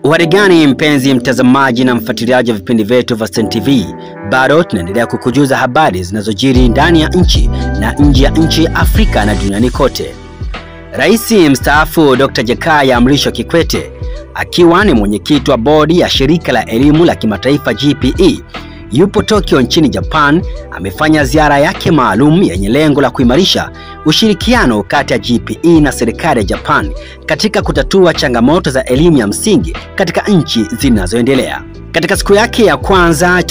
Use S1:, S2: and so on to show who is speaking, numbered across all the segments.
S1: Uharigani mpenzi mtazamaji na mfuatiliaji wa vipindi vyetu vya Stein TV, bado tunaendelea kukujuza habari zinazojiri ndani ya nchi na nje ya nchi, Afrika na duniani kote. Rais mstaafu Dr. Jakaya Mrisho Kikwete, akiwa ni mwenyekiti wa bodi ya shirika la elimu la kimataifa GPE, yupo Tokyo nchini Japan. Amefanya ziara yake maalum yenye lengo la kuimarisha ushirikiano kati ya GPE na serikali ya Japan katika kutatua changamoto za elimu ya msingi katika nchi zinazoendelea. Katika siku yake ya kwanza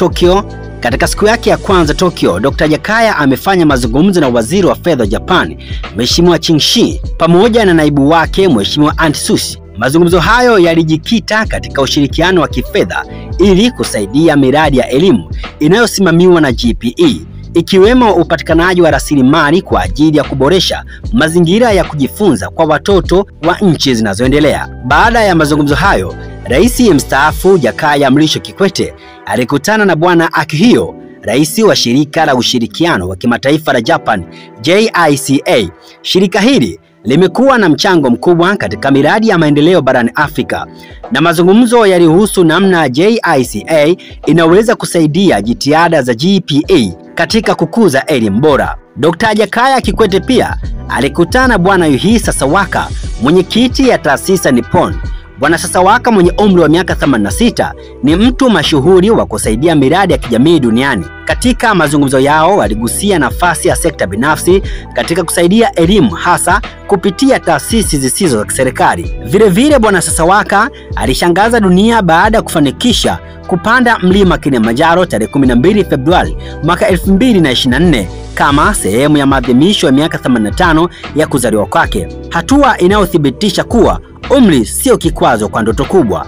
S1: Tokyo, Dr. Jakaya amefanya mazungumzo na waziri wa fedha wa Japan, Mheshimiwa Chinshi, pamoja na naibu wake Mheshimiwa Antsushi. Mazungumzo hayo yalijikita katika ushirikiano wa kifedha ili kusaidia miradi ya elimu inayosimamiwa na GPE, ikiwemo upatikanaji wa rasilimali kwa ajili ya kuboresha mazingira ya kujifunza kwa watoto wa nchi zinazoendelea. Baada ya mazungumzo hayo, Rais mstaafu Jakaya Mrisho Kikwete alikutana na Bwana Akihiro, rais wa shirika la ushirikiano wa kimataifa la Japan, JICA. Shirika hili limekuwa na mchango mkubwa katika miradi ya maendeleo barani Afrika, na mazungumzo yalihusu namna JICA inaweza kusaidia jitihada za GPE katika kukuza elimu bora. Dr. Jakaya Kikwete pia alikutana na Bwana Yuhi Sasawaka, mwenyekiti ya taasisi Nippon. Bwana Sasawaka mwenye umri wa miaka 86 ni mtu mashuhuri wa kusaidia miradi ya kijamii duniani. Katika mazungumzo yao waligusia nafasi ya sekta binafsi katika kusaidia elimu, hasa kupitia taasisi zisizo za kiserikali. Vile Bwana Sasawaka alishangaza dunia baada ya kufanikisha kupanda mlima Kilimanjaro tarehe 12 Februari mwaka 2024 kama sehemu ya maadhimisho ya miaka 85 ya kuzaliwa kwake, hatua inayothibitisha kuwa umri sio kikwazo kwa ndoto kubwa.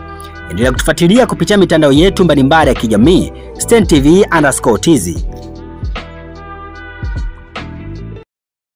S1: Endelea kutufuatilia kupitia mitandao yetu mbalimbali ya kijamii, Stein TV_TZ.